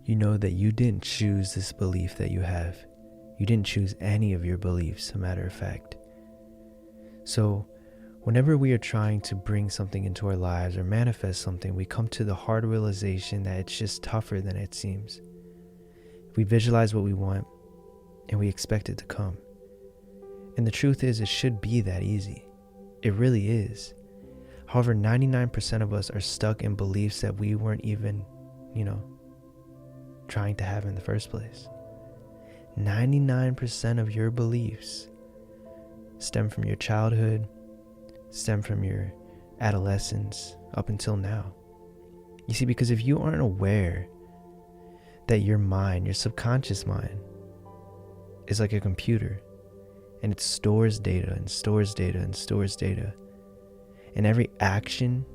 you know that you didn't choose this belief that you have. You didn't choose any of your beliefs, as a matter of fact. So, whenever we are trying to bring something into our lives or manifest something, we come to the hard realization that it's just tougher than it seems. We visualize what we want and we expect it to come. And the truth is, it should be that easy. It really is. However, 99% of us are stuck in beliefs that we weren't even, trying to have in the first place. 99% of your beliefs stem from your childhood, stem from your adolescence up until now. You see, because if you aren't aware that your mind, your subconscious mind, is like a computer, and it stores data and stores data and stores data, and every action,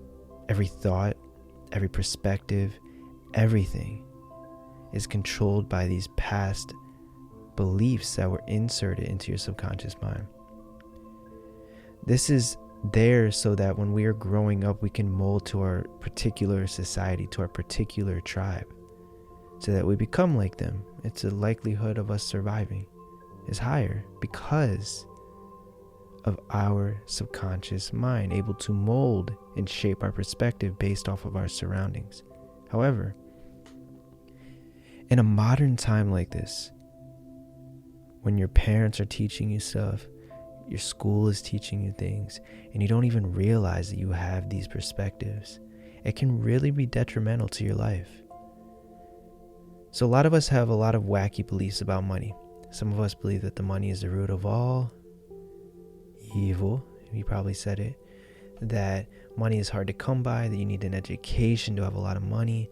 every thought, every perspective, everything is controlled by these past beliefs that were inserted into your subconscious mind. This is there so that when we are growing up, we can mold to our particular society, to our particular tribe, so that we become like them. It's a likelihood of us surviving is higher because of our subconscious mind, able to mold and shape our perspective based off of our surroundings. However, in a modern time like this, when your parents are teaching you stuff, your school is teaching you things, and you don't even realize that you have these perspectives, it can really be detrimental to your life. So a lot of us have a lot of wacky beliefs about money. Some of us believe that the money is the root of all evil. You probably said it. That money is hard to come by, that you need an education to have a lot of money,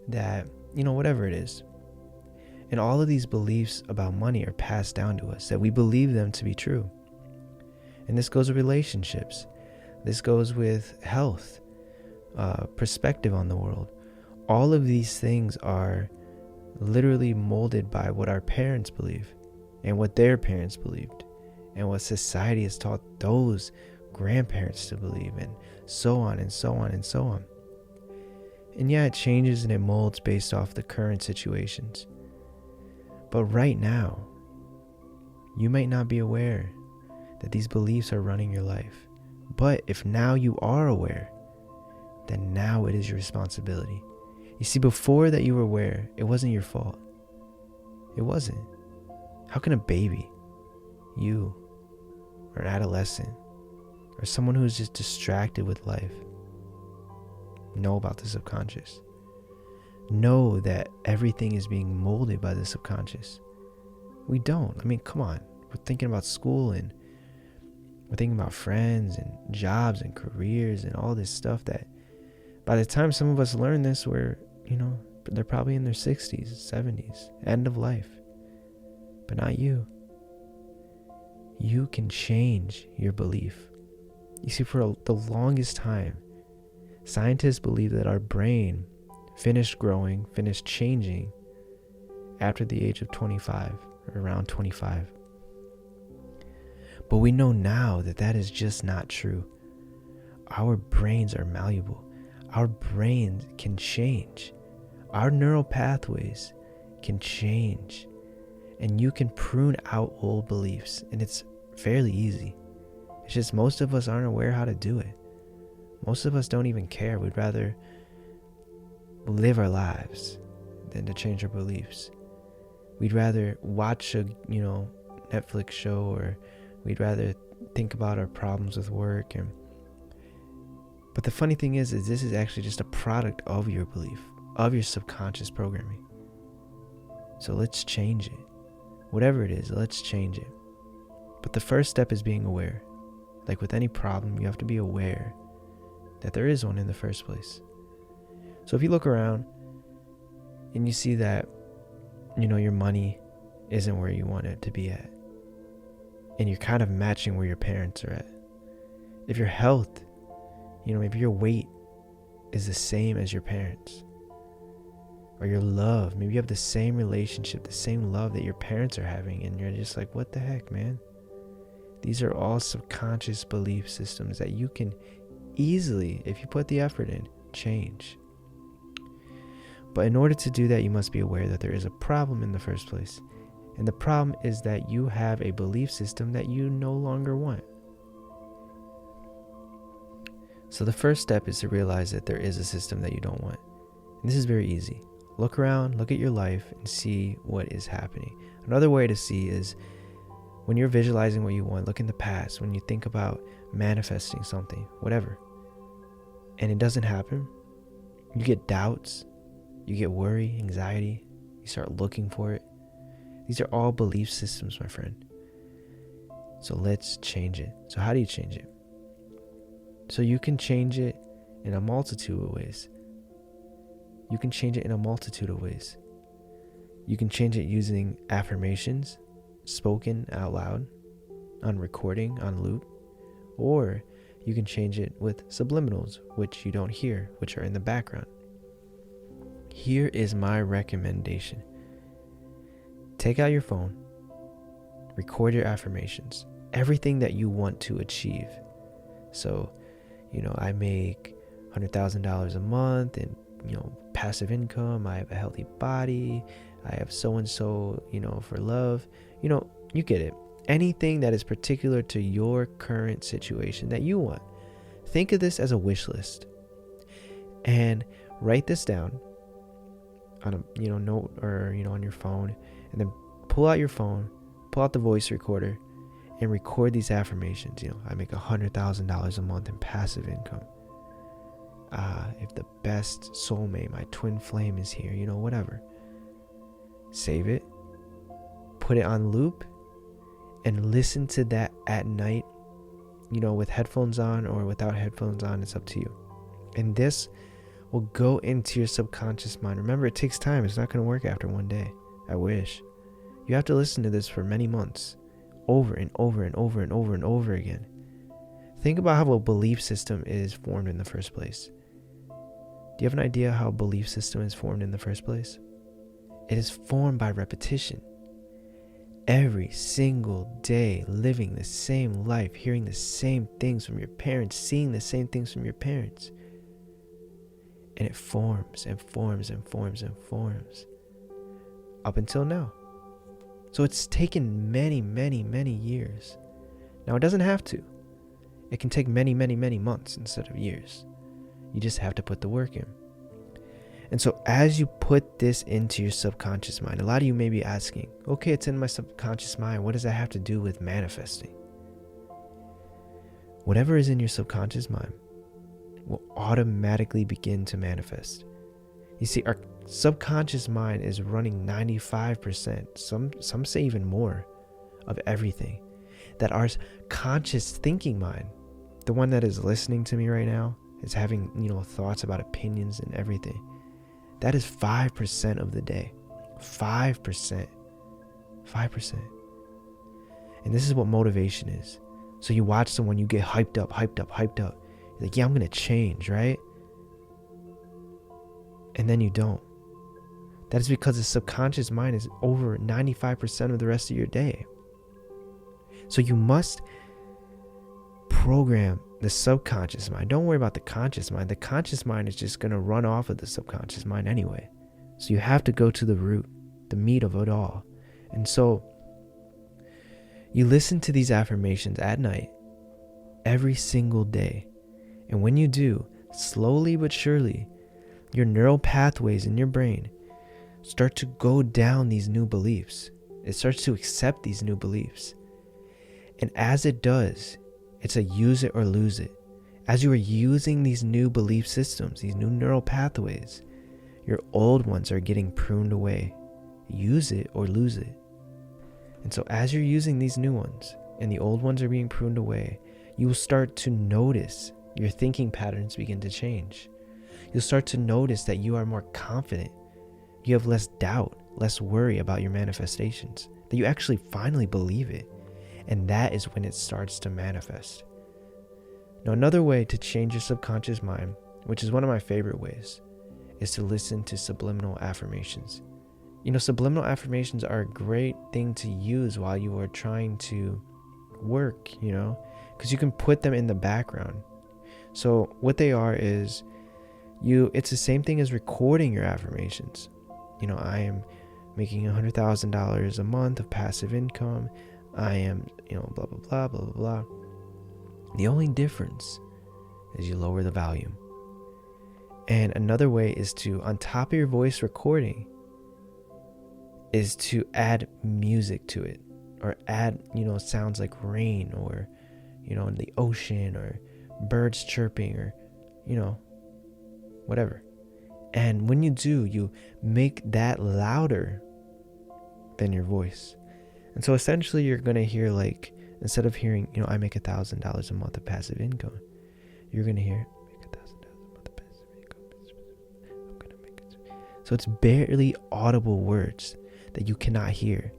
that, whatever it is. And all of these beliefs about money are passed down to us, that we believe them to be true. And this goes with relationships. This goes with health, perspective on the world. All of these things are literally molded by what our parents believe and what their parents believed and what society has taught those grandparents to believe, and so on and so on and so on. And yeah, it changes and it molds based off the current situations. But right now, you might not be aware that these beliefs are running your life. But if now you are aware, then now it is your responsibility. You see, before that you were aware, it wasn't your fault. It wasn't. How can a baby, you, or an adolescent, or someone who's just distracted with life, know about the subconscious? Know that everything is being molded by the subconscious. We don't. Come on. We're thinking about school, and we're thinking about friends and jobs and careers and all this stuff that by the time some of us learn this, they're probably in their 60s, 70s, end of life. But not you. You can change your belief. You see, for the longest time, scientists believe that our brain finished growing, finished changing after the age of 25, or around 25. But we know now that that is just not true. Our brains are malleable. Our brains can change. Our neural pathways can change. And you can prune out old beliefs, and it's fairly easy. It's just most of us aren't aware how to do it. Most of us don't even care. We'd rather live our lives than to change our beliefs. We'd rather watch a, Netflix show, or we'd rather think about our problems with work. But the funny thing is this is actually just a product of your belief, of your subconscious programming. So let's change it. Whatever it is, let's change it. But the first step is being aware. Like with any problem, you have to be aware that there is one in the first place. So if you look around and you see that, your money isn't where you want it to be at, and you're kind of matching where your parents are at. If your health, maybe your weight is the same as your parents, or your love, maybe you have the same relationship, the same love that your parents are having, and you're just like, what the heck, man? These are all subconscious belief systems that you can easily, if you put the effort in, change. But in order to do that, you must be aware that there is a problem in the first place. And the problem is that you have a belief system that you no longer want. So the first step is to realize that there is a system that you don't want. And this is very easy. Look around, look at your life, and see what is happening. Another way to see is when you're visualizing what you want, look in the past, when you think about manifesting something, whatever, and it doesn't happen, you get doubts, you get worry, anxiety, you start looking for it. These are all belief systems, my friend. So let's change it. So how do you change it? So you can change it in a multitude of ways. You can change it in a multitude of ways. You can change it using affirmations, spoken out loud, on recording, on loop, or you can change it with subliminals, which you don't hear, which are in the background. Here is my recommendation. Take out your phone, record your affirmations, everything that you want to achieve. So, I make $100,000 a month and, passive income. I have a healthy body. I have so-and-so, for love. You get it. Anything that is particular to your current situation that you want. Think of this as a wish list. And write this down on a, note or, on your phone. And then pull out your phone, pull out the voice recorder, and record these affirmations. I make $100,000 a month in passive income. If the best soulmate, my twin flame is here, whatever. Save it, put it on loop, and listen to that at night, with headphones on or without headphones on, it's up to you. And this will go into your subconscious mind. Remember, it takes time. It's not going to work after one day. I wish. You have to listen to this for many months, over and over and over and over and over again. Think about how a belief system is formed in the first place. Do you have an idea how a belief system is formed in the first place? It is formed by repetition. Every single day, living the same life, hearing the same things from your parents, seeing the same things from your parents. And it forms and forms and forms and forms up until now. So it's taken many, many, many years. Now, it doesn't have to. It can take many, many, many months instead of years. You just have to put the work in. And so as you put this into your subconscious mind, a lot of you may be asking, okay, it's in my subconscious mind. What does that have to do with manifesting? Whatever is in your subconscious mind will automatically begin to manifest. You see, our subconscious mind is running 95%, some say even more, of everything. That our conscious thinking mind, the one that is listening to me right now, is having, thoughts about opinions and everything. That is 5% of the day. 5%. 5%. And this is what motivation is. So you watch someone, you get hyped up. You're like, yeah, I'm going to change, right? And then you don't. That is because the subconscious mind is over 95% of the rest of your day. So you must program the subconscious mind. Don't worry about the conscious mind. The conscious mind is just going to run off of the subconscious mind anyway. So you have to go to the root, the meat of it all. And so you listen to these affirmations at night, every single day. And when you do, slowly but surely, your neural pathways in your brain start to go down these new beliefs. It starts to accept these new beliefs. And as it does, it's a use it or lose it. As you are using these new belief systems, these new neural pathways, your old ones are getting pruned away. Use it or lose it. And so as you're using these new ones and the old ones are being pruned away, you will start to notice your thinking patterns begin to change. You'll start to notice that you are more confident. You have less doubt, less worry about your manifestations, that you actually finally believe it. And that is when it starts to manifest. Now, another way to change your subconscious mind, which is one of my favorite ways, is to listen to subliminal affirmations. Subliminal affirmations are a great thing to use while you are trying to work, because you can put them in the background. So what they are is It's the same thing as recording your affirmations. I am making $100,000 a month of passive income. I am, blah, blah, blah, blah, blah, blah. The only difference is you lower the volume. And another way is to, on top of your voice recording, is to add music to it, or add, sounds like rain, or, in the ocean, or birds chirping, or, whatever. And when you do, you make that louder than your voice. And so essentially you're going to hear, like, instead of hearing, I make $1,000 a month of passive income, you're going to hear, make $1,000 a month of passive income. I'm going to make it. So it's barely audible words that you cannot hear,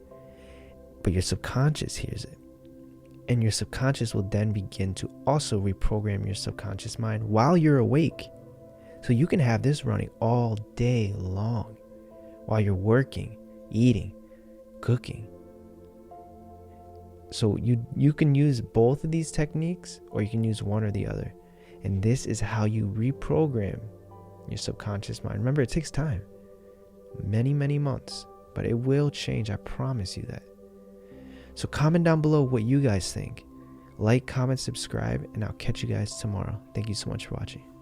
but your subconscious hears it. And your subconscious will then begin to also reprogram your subconscious mind while you're awake. So you can have this running all day long while you're working, eating, cooking. So you can use both of these techniques, or you can use one or the other. And this is how you reprogram your subconscious mind. Remember, it takes time, many, many months, but it will change. I promise you that. So comment down below what you guys think. Like, comment, subscribe, and I'll catch you guys tomorrow. Thank you so much for watching.